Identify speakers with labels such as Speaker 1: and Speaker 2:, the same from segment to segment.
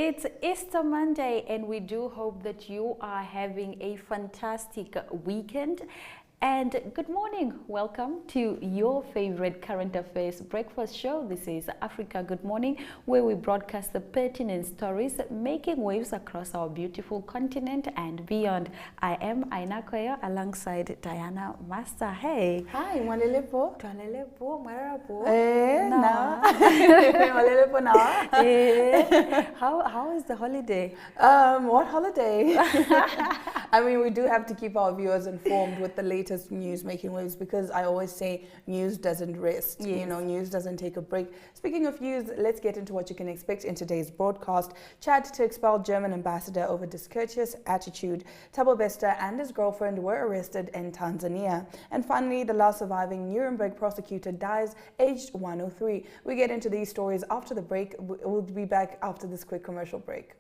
Speaker 1: It's Easter Monday, and we do hope that you are having a fantastic weekend. And good morning. Welcome to your favorite current affairs breakfast show. This is Africa Good Morning, where we broadcast the pertinent stories making waves across our beautiful continent and beyond. I am Aina Koyo alongside Diana Master. Hey.
Speaker 2: Hi, Mwalelepo.
Speaker 1: Twalelepo, mwarapo.
Speaker 2: Na. Mwalelepo na.
Speaker 1: How is the holiday?
Speaker 2: What holiday? I mean, we do have to keep our viewers informed with the latest news making waves, because I always say news doesn't rest.
Speaker 1: Yes.
Speaker 2: You know, news doesn't take a break. Speaking of news, let's get into what you can expect in today's broadcast. Chad to expel German ambassador over discourteous attitude. Thabo Bester and his girlfriend were arrested in Tanzania. And finally, the last surviving Nuremberg prosecutor dies aged 103. We get into these stories after the break. We'll be back after this quick commercial break.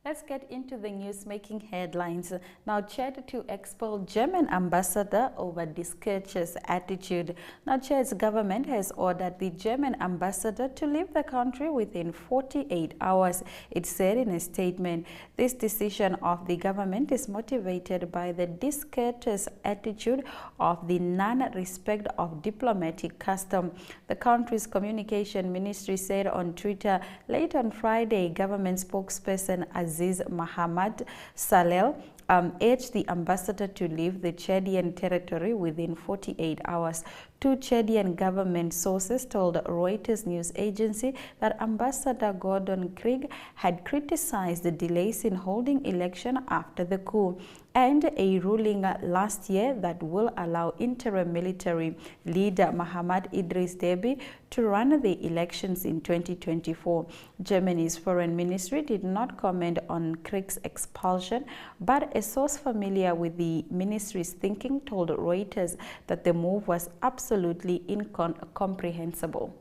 Speaker 1: Let's get into the news making headlines. Now, Chad to expel German ambassador over discourteous attitude. Now, Chad's government has ordered the German ambassador to leave the country within 48 hours. It said in a statement, this decision of the government is motivated by the discourteous attitude of the non-respect of diplomatic custom. The country's communication ministry said on Twitter late on Friday. Government spokesperson Aziz Mohammed Salel urged the ambassador to leave the Chadian territory within 48 hours. Two Chadian government sources told Reuters news agency that Ambassador Gordon Krieg had criticized the delays in holding election after the coup and a ruling last year that will allow interim military leader Mohamed Idris Deby to run the elections in 2024. Germany's foreign ministry did not comment on Krieg's expulsion, but a source familiar with the ministry's thinking told Reuters that the move was absolutely incomprehensible.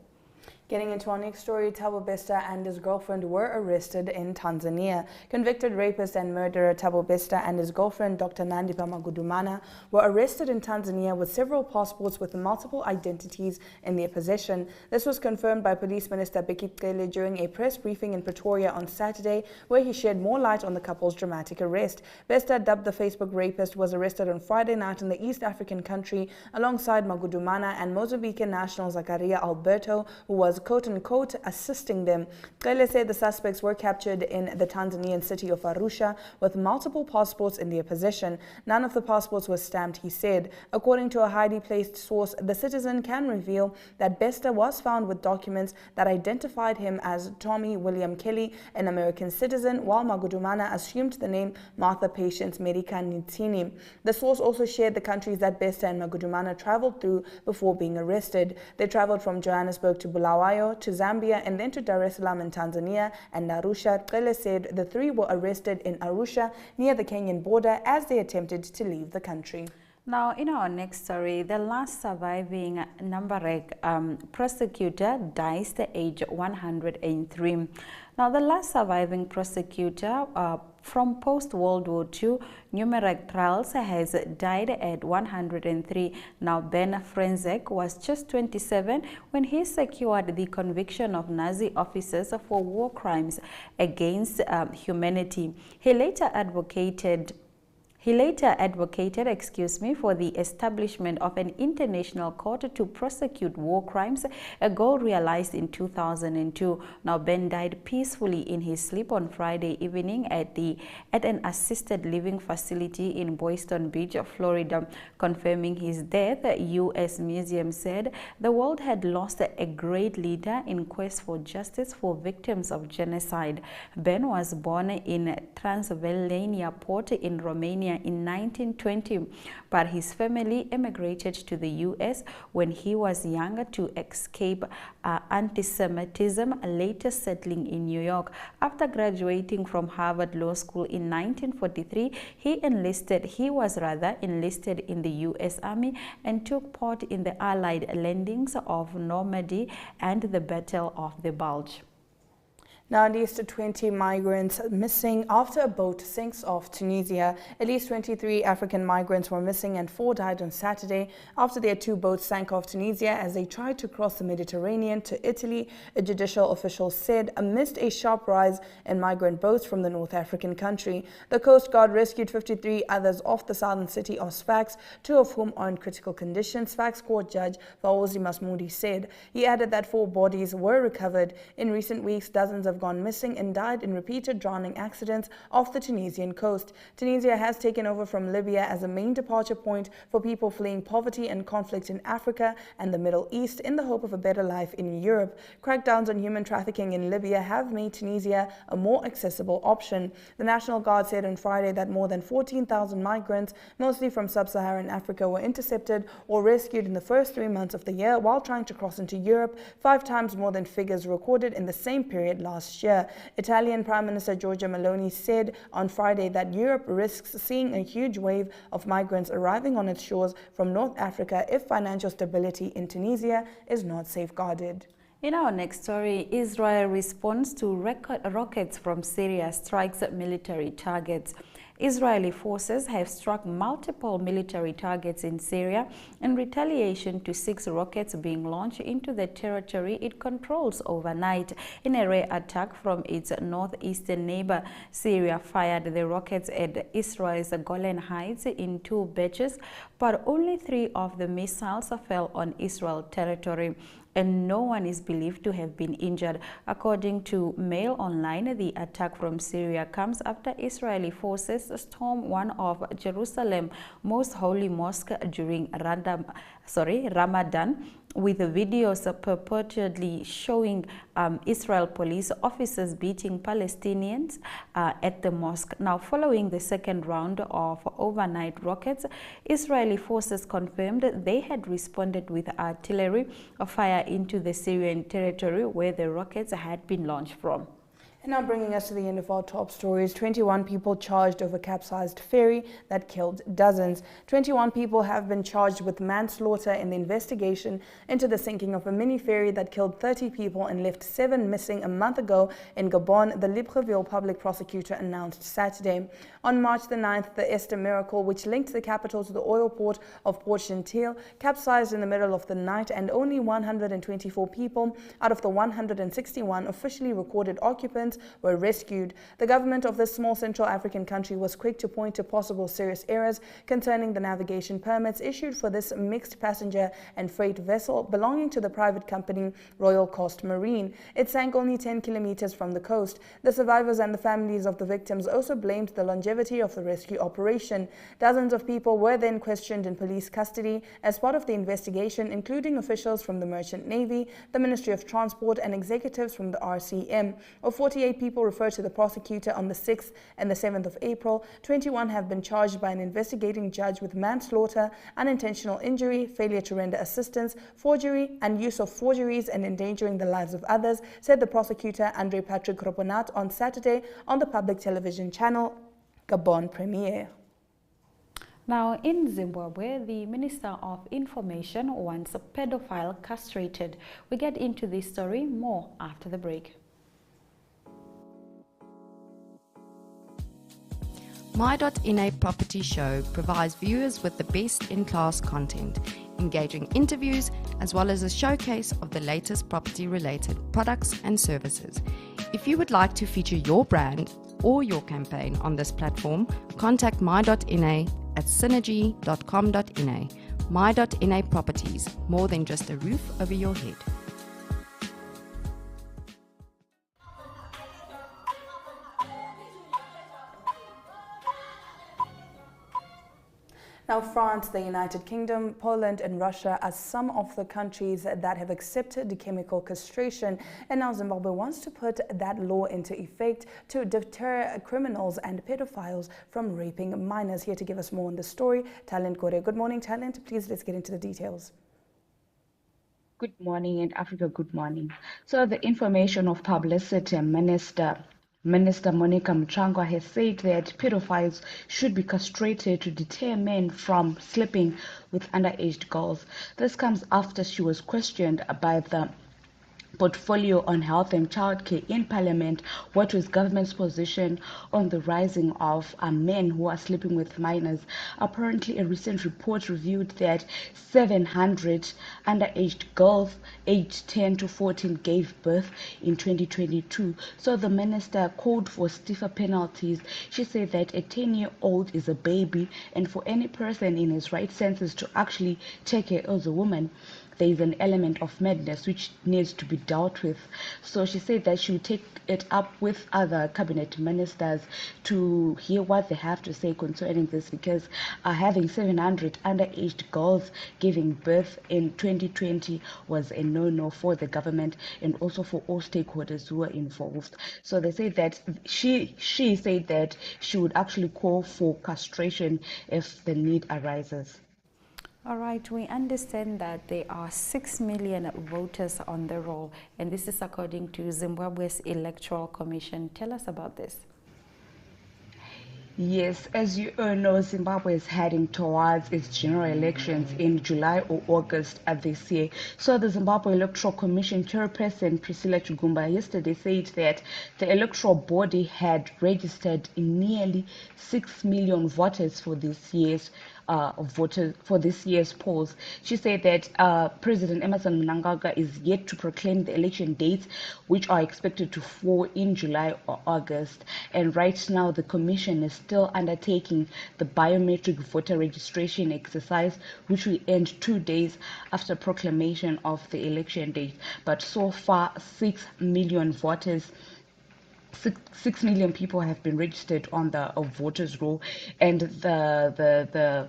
Speaker 2: Getting into our next story, Thabo Bester and his girlfriend were arrested in Tanzania. Convicted rapist and murderer Thabo Bester and his girlfriend Dr. Nandipa Magudumana were arrested in Tanzania with several passports with multiple identities in their possession. This was confirmed by Police Minister Bheki Cele during a press briefing in Pretoria on Saturday, where he shed more light on the couple's dramatic arrest. Bester, dubbed the Facebook rapist, was arrested on Friday night in the East African country alongside Magudumana and Mozambican national Zakaria Alberto, who was quote-unquote assisting them. Cele said the suspects were captured in the Tanzanian city of Arusha with multiple passports in their possession. None of the passports were stamped, he said. According to a highly placed source, the Citizen can reveal that Bester was found with documents that identified him as Tommy William Kelly, an American citizen, while Magudumana assumed the name Martha Patience Medica Nitini. The source also shared the countries that Bester and Magudumana traveled through before being arrested. They traveled from Johannesburg to Bulawayo, to Zambia, and then to Dar es Salaam in Tanzania and Arusha. Cele said the three were arrested in Arusha near the Kenyan border as they attempted to leave the country.
Speaker 1: Now, in our next story, the last surviving Nambarek prosecutor dies at age 103. Now, the last surviving prosecutor from post-World War II Numeric trials has died at 103. Now, Ben Frenzek was just 27 when he secured the conviction of Nazi officers for war crimes against humanity. He later advocated He later advocated, for the establishment of an international court to prosecute war crimes, a goal realized in 2002. Now, Ben died peacefully in his sleep on Friday evening at an assisted living facility in Boynton Beach, Florida. Confirming his death, the U.S. Museum said the world had lost a great leader in quest for justice for victims of genocide. Ben was born in Transylvania Port in Romania in 1920, but his family emigrated to the U.S. when he was younger to escape anti-Semitism, later settling in New York. After graduating from Harvard Law School in 1943, he was enlisted in the U.S. Army and took part in the Allied landings of Normandy and the Battle of the Bulge.
Speaker 2: Now, at least 20 migrants missing after a boat sinks off Tunisia. At least 23 African migrants were missing and 4 died on Saturday after their 2 boats sank off Tunisia as they tried to cross the Mediterranean to Italy, a judicial official said, amidst a sharp rise in migrant boats from the North African country. The Coast Guard rescued 53 others off the southern city of Sfax, 2 of whom are in critical condition, Sfax Court Judge Vaozi Masmoudi said. He added that 4 bodies were recovered. In recent weeks, dozens have gone missing and died in repeated drowning accidents off the Tunisian coast. Tunisia has taken over from Libya as a main departure point for people fleeing poverty and conflict in Africa and the Middle East in the hope of a better life in Europe. Crackdowns on human trafficking in Libya have made Tunisia a more accessible option. The National Guard said on Friday that more than 14,000 migrants, mostly from sub-Saharan Africa, were intercepted or rescued in the first 3 months of the year while trying to cross into Europe, 5 times more than figures recorded in the same period last year. Italian Prime Minister Giorgia Meloni said on Friday that Europe risks seeing a huge wave of migrants arriving on its shores from North Africa if financial stability in Tunisia is not safeguarded.
Speaker 1: In our next story, Israel responds to rockets from Syria strikes at military targets. Israeli forces have struck multiple military targets in Syria in retaliation to 6 rockets being launched into the territory it controls overnight. In a rare attack from its northeastern neighbor, Syria fired the rockets at Israel's Golan Heights in 2 batches, but only 3 of the missiles fell on Israel territory, and no one is believed to have been injured. According to Mail Online, the attack from Syria comes after Israeli forces stormed one of Jerusalem's most holy mosques during Ramadan, with videos purportedly showing Israel police officers beating Palestinians at the mosque. Now, following the second round of overnight rockets, Israeli forces confirmed they had responded with artillery fire into the Syrian territory where the rockets had been launched from.
Speaker 2: And now bringing us to the end of our top stories, 21 people charged over capsized ferry that killed dozens. 21 people have been charged with manslaughter in the investigation into the sinking of a mini ferry that killed 30 people and left 7 missing a month ago in Gabon, the Libreville public prosecutor announced Saturday. On March the 9th, the Esther Miracle, which linked the capital to the oil port of Port Gentil, capsized in the middle of the night, and only 124 people out of the 161 officially recorded occupants were rescued. The government of this small Central African country was quick to point to possible serious errors concerning the navigation permits issued for this mixed passenger and freight vessel belonging to the private company Royal Coast Marine. It sank only 10 kilometers from the coast. The survivors and the families of the victims also blamed the longevity of the rescue operation. Dozens of people were then questioned in police custody as part of the investigation, including officials from the Merchant Navy, the Ministry of Transport, and executives from the RCM. Of 48 people referred to the prosecutor on the 6th and the 7th of April, 21 have been charged by an investigating judge with manslaughter, unintentional injury, failure to render assistance, forgery, and use of forgeries and endangering the lives of others, said the prosecutor Andre Patrick Roponat on Saturday on the public television channel Gabon Premier.
Speaker 1: Now, in Zimbabwe, the Minister of Information wants a pedophile castrated. We get into this story more after the break.
Speaker 3: My.NA Property Show provides viewers with the best in-class content, engaging interviews, as well as a showcase of the latest property-related products and services. If you would like to feature your brand or your campaign on this platform, contact my.na at synergy.com.na. My.na Properties, more than just a roof over your head.
Speaker 2: Now, France, the United Kingdom, Poland and Russia are some of the countries that have accepted chemical castration, and now Zimbabwe wants to put that law into effect to deter criminals and pedophiles from raping minors. Here to give us more on the story, Talent Gore. Good morning, Talent. Please, let's get into the details.
Speaker 4: Good morning, and Africa, good morning. So the Information of Publicity Minister Monica Mchangwa has said that pedophiles should be castrated to deter men from sleeping with underage girls. This comes after she was questioned by the Portfolio on Health and Childcare in Parliament. What was government's position on the rising of men who are sleeping with minors? Apparently, a recent report revealed that 700 underage girls aged 10 to 14 gave birth in 2022. So the minister called for stiffer penalties. She said that a 10-year-old is a baby, and for any person in his right senses to actually take care of a woman, there is an element of madness which needs to be dealt with. So she said that she would take it up with other cabinet ministers to hear what they have to say concerning this, because having 700 underage girls giving birth in 2020 was a no-no for the government and also for all stakeholders who were involved. So they say that she said that she would actually call for castration if the need arises.
Speaker 1: All right, we understand that there are 6 million voters on the roll, and this is according to Zimbabwe's Electoral Commission. Tell us about this.
Speaker 4: Yes, as you all know, Zimbabwe is heading towards its general elections in July or August of this year. So the Zimbabwe Electoral Commission chairperson Priscilla Chugumba yesterday said that the electoral body had registered nearly 6 million voters for this year's polls. She said that President Emmerson Mnangagwa is yet to proclaim the election dates, which are expected to fall in July or August. And right now, the commission is still undertaking the biometric voter registration exercise, which will end 2 days after proclamation of the election date. But so far, 6 million voters 6 million people have been registered on the voters roll, and the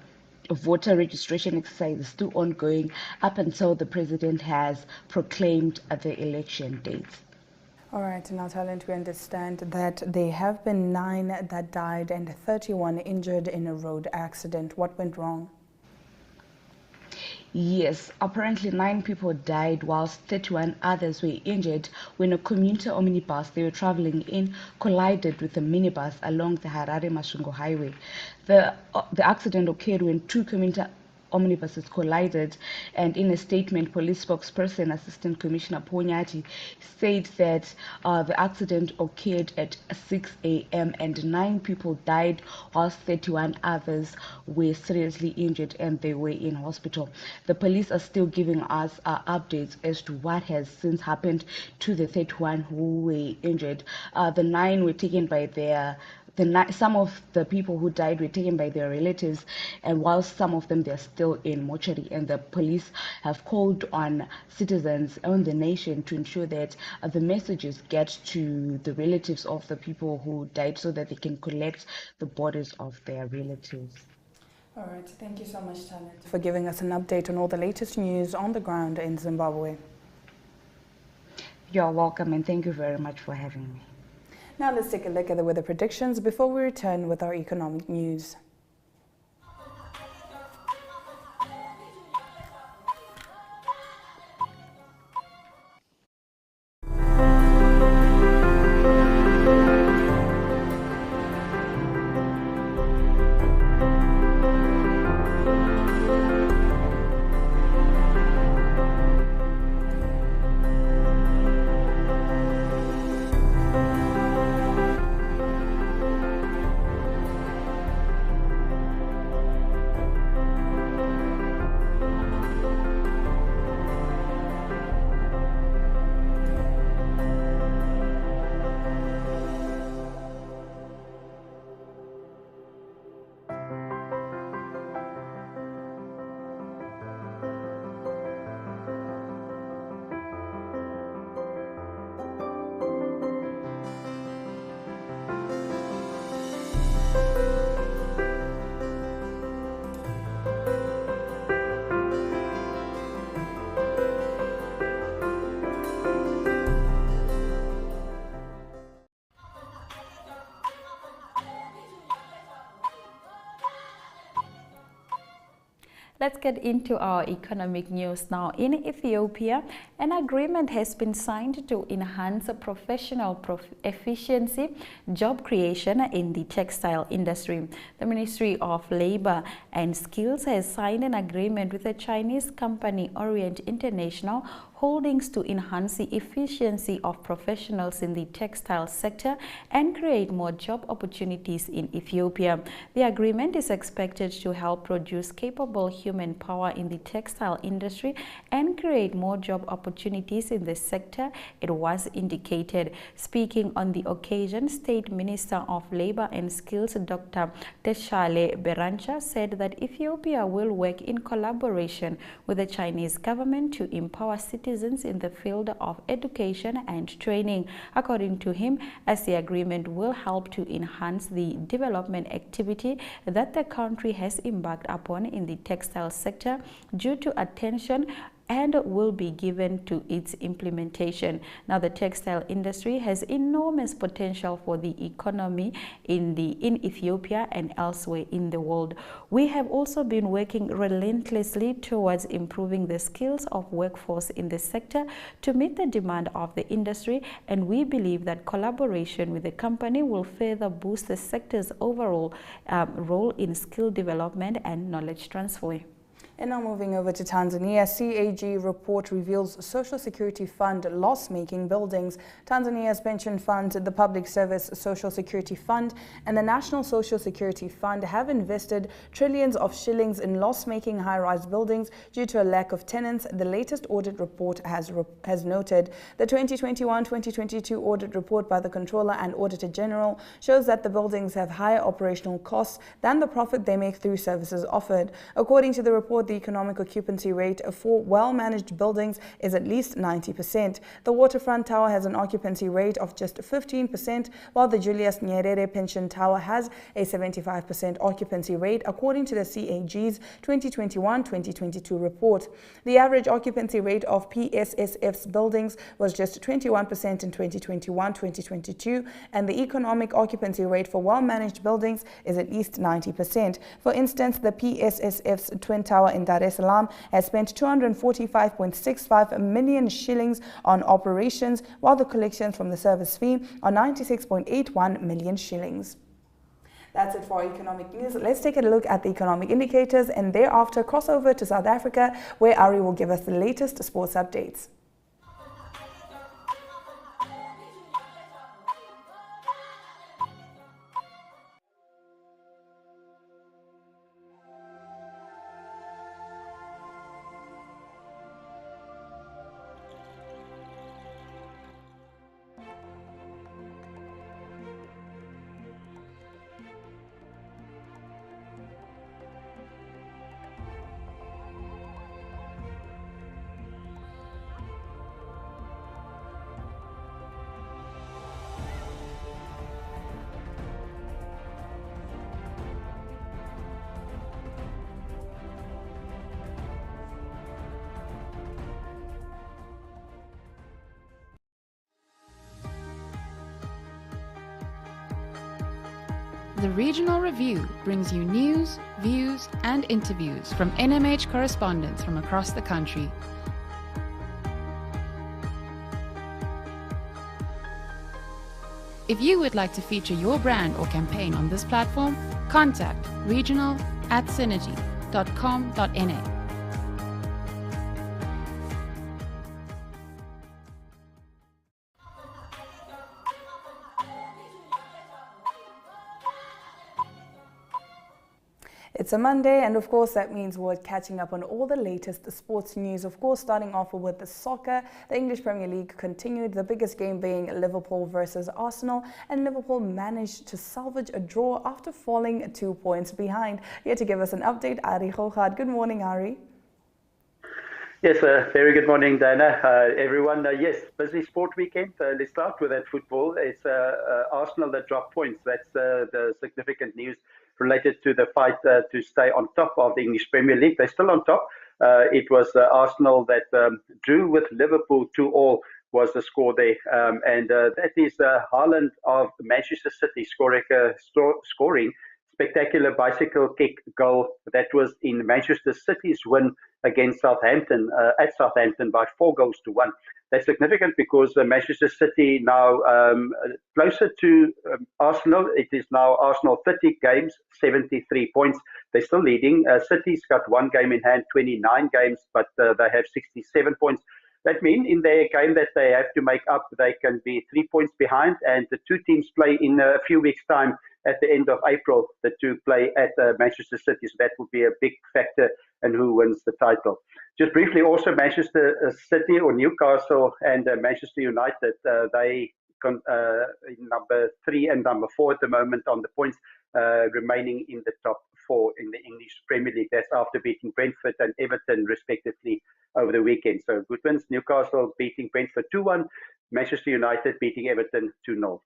Speaker 4: voter registration exercise is still ongoing up until the president has proclaimed the election dates.
Speaker 2: All right, now Talent, we understand that there have been 9 that died and 31 injured in a road accident. What went wrong?
Speaker 4: Yes, apparently 9 people died whilst 31 others were injured when a commuter omnibus they were traveling in collided with a minibus along the Harare-Masvingo highway. The accident occurred when 2 commuter omnibuses collided, and in a statement, police spokesperson Assistant Commissioner Ponyati said that the accident occurred at 6 a.m. and 9 people died whilst 31 others were seriously injured and they were in hospital. The police are still giving us updates as to what has since happened to the 31 who were injured. The 9 were taken by some of the people who died were taken by their relatives, and whilst some of them they're still in mortuary, and the police have called on citizens on the nation to ensure that the messages get to the relatives of the people who died so that they can collect the bodies of their relatives.
Speaker 2: All right, thank you so much, Talent, for giving us an update on all the latest news on the ground in Zimbabwe.
Speaker 4: You're welcome, and thank you very much for having me.
Speaker 2: Now let's take a look at the weather predictions before we return with our economic news.
Speaker 1: Let's get into our economic news now. In Ethiopia, an agreement has been signed to enhance professional efficiency, job creation in the textile industry. The Ministry of Labor and Skills has signed an agreement with the Chinese company Orient International Holdings to enhance the efficiency of professionals in the textile sector and create more job opportunities in Ethiopia. The agreement is expected to help produce capable human power in the textile industry and create more job opportunities in the sector, it was indicated. Speaking on the occasion, State Minister of Labor and Skills Dr. Teshale Berancha said that Ethiopia will work in collaboration with the Chinese government to empower citizens in the field of education and training. According to him, as the agreement will help to enhance the development activity that the country has embarked upon in the textile sector due to attention and will be given to its implementation. Now, the textile industry has enormous potential for the economy in Ethiopia and elsewhere in the world. We have also been working relentlessly towards improving the skills of workforce in the sector to meet the demand of the industry, and we believe that collaboration with the company will further boost the sector's overall role in skill development and knowledge transfer.
Speaker 2: And now moving over to Tanzania, CAG report reveals Social Security Fund loss-making buildings. Tanzania's pension fund, the Public Service Social Security Fund, and the National Social Security Fund have invested trillions of shillings in loss-making high-rise buildings due to a lack of tenants, the latest audit report has noted. The 2021-2022 audit report by the Controller and Auditor General shows that the buildings have higher operational costs than the profit they make through services offered. According to the report, the economic occupancy rate for well-managed buildings is at least 90%. The Waterfront Tower has an occupancy rate of just 15%, while the Julius Nyerere Pension Tower has a 75% occupancy rate, according to the CAG's 2021-2022 report. The average occupancy rate of PSSF's buildings was just 21% in 2021-2022, and the economic occupancy rate for well-managed buildings is at least 90%. For instance, the PSSF's Twin Tower in Dar es Salaam has spent 245.65 million shillings on operations, while the collections from the service fee are 96.81 million shillings. That's it for our economic news. Let's take a look at the economic indicators and thereafter cross over to South Africa, where Ari will give us the latest sports updates.
Speaker 5: The Regional Review brings you news, views, and interviews from NMH correspondents from across the country. If you would like to feature your brand or campaign on this platform, contact regional@synergy.com.na.
Speaker 2: It's a Monday, and of course that means we're catching up on all the latest sports news. Of course, starting off with the soccer, the English Premier League continued, the biggest game being Liverpool versus Arsenal, and Liverpool managed to salvage a draw after falling 2 points behind. Here to give us an update, Ari Gogaard. Good morning, Ari.
Speaker 6: Yes, very good morning, Diana. Everyone, yes, busy sport weekend. Let's start with that football. It's Arsenal that dropped points. That's the significant news related to the fight to stay on top of the English Premier League. They're still on top. It was Arsenal that drew with Liverpool 2-2 was the score there. And that is Haaland of Manchester City scoring, spectacular bicycle kick goal that was in Manchester City's win against Southampton, at Southampton by 4-1. That's significant because Manchester City now closer to Arsenal. It is now Arsenal 30 games, 73 points. They're still leading. City's got 1 game in hand, 29 games, but they have 67 points. That means in their game that they have to make up, they can be 3 points behind, and the two teams play in a few weeks' time at the end of April. The two play at Manchester City, so that will be a big factor in who wins the title. Just briefly, also Manchester City or Newcastle and Manchester United, they number 3 and number 4 at the moment on the points, remaining in the top 4 in the English Premier League. That's after beating Brentford and Everton respectively over the weekend. So good wins. Newcastle beating Brentford 2-1, Manchester United beating Everton 2-0.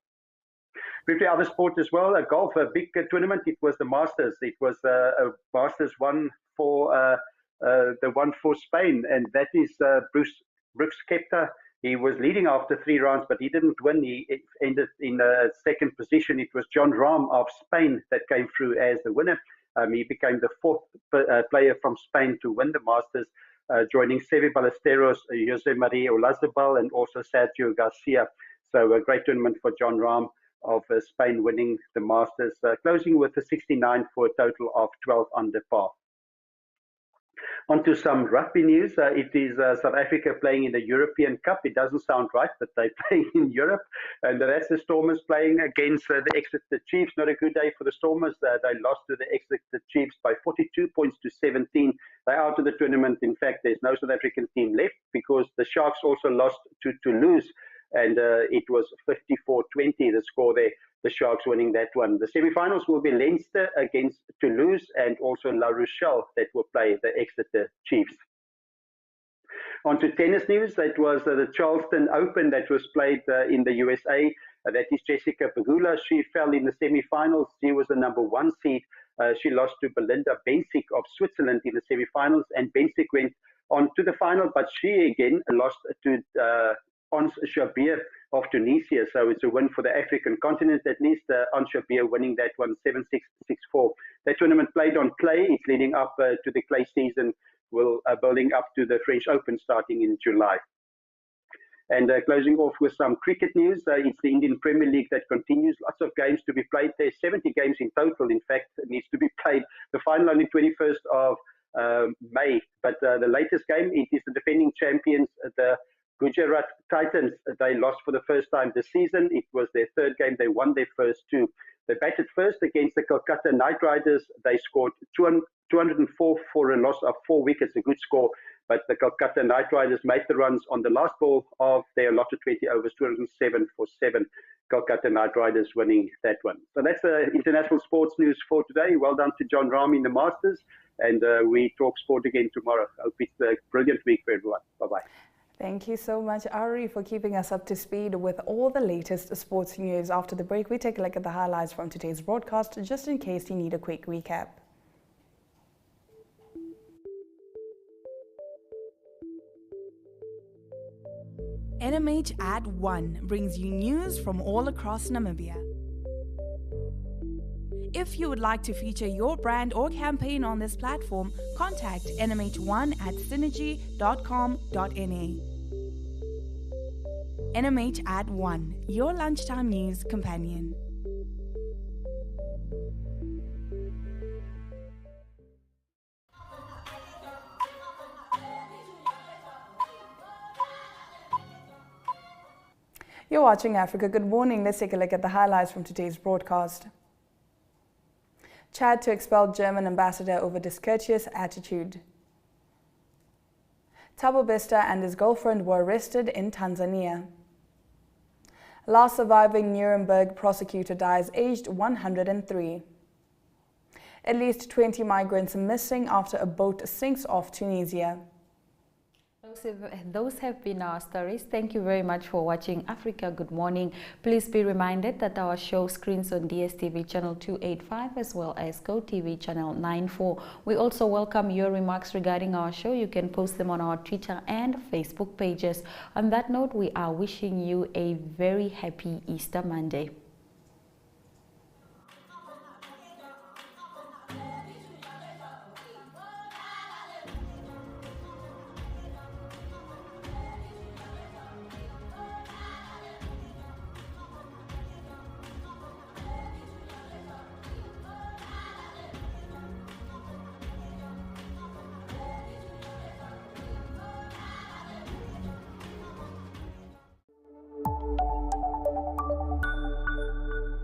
Speaker 6: Briefly, other sport as well. Golf, a big tournament. It was the Masters. It was a Masters one for the one for Spain, and that is Brooks Koepka. He was leading after 3 rounds, but he didn't win. He ended in second position. It was Jon Rahm of Spain that came through as the winner. He became the 4th player from Spain to win the Masters, joining Seve Ballesteros, Jose Maria Olazabal, and also Sergio Garcia. So a great tournament for Jon Rahm of Spain, winning the Masters, closing with a 69 for a total of 12 under par. On to some rugby news. It is South Africa playing in the European Cup. It doesn't sound right, but they're playing in Europe. And that's the Stormers playing against the Exeter Chiefs. Not a good day for the Stormers. They lost to the Exeter Chiefs by 42 points to 17. They're out of the tournament. In fact, there's no South African team left because the Sharks also lost to Toulouse. And it was 54-20, the score there, the Sharks winning that one. The semi-finals will be Leinster against Toulouse and also La Rochelle that will play the Exeter Chiefs. On to tennis news. That was the Charleston Open that was played in the USA. That is Jessica Pegula. She fell in the semi-finals. She was the number 1 seed. She lost to Belinda Bencic of Switzerland in the semi-finals, and Bencic went on to the final, but she again lost to Ons Jabeur of Tunisia. So it's a win for the African continent, at least. Ons Jabeur winning that one 7-6, 6-4. That tournament played on clay. It's leading up to the clay season, building up to the French Open starting in July. And closing off with some cricket news, it's the Indian Premier League that continues. Lots of games to be played. There's 70 games in total, in fact, that needs to be played. The final on the 21st of May. But the latest game, it is the defending champions, the Gujarat Titans. They lost for the first time this season. It was their 3rd game. They won their first 2. They batted first against the Kolkata Knight Riders. They scored 204 for a loss of 4 wickets, a good score. But the Kolkata Knight Riders made the runs on the last ball of their allotted 20 overs, 207 for 7. Kolkata Knight Riders winning that one. So that's the international sports news for today. Well done to Jon Rahm in the Masters. And we talk sport again tomorrow. I hope it's a brilliant week for everyone. Bye-bye.
Speaker 2: Thank you so much, Ari, for keeping us up to speed with all the latest sports news. After the break, we take a look at the highlights from today's broadcast, just in case you need a quick recap. NMH at 1 brings you news from all across Namibia. If you would like to feature your brand or campaign on this platform, contact nmh1@synergy.com.na. NMH at 1, your lunchtime news companion. You're watching Africa Good Morning. Let's take a look at the highlights from today's broadcast. Chad to expel German ambassador over discourteous attitude. Thabo Bester and his girlfriend were arrested in Tanzania. Last surviving Nuremberg prosecutor dies aged 103. At least 20 migrants missing after a boat sinks off Tunisia.
Speaker 1: Those have been our stories. Thank you very much for watching Africa Good Morning. Please be reminded that our show screens on DSTV channel 285 as well as GoTV channel 94. We also welcome your remarks regarding our show. You can post them on our Twitter and Facebook pages. On that note, we are wishing you a very happy Easter Monday.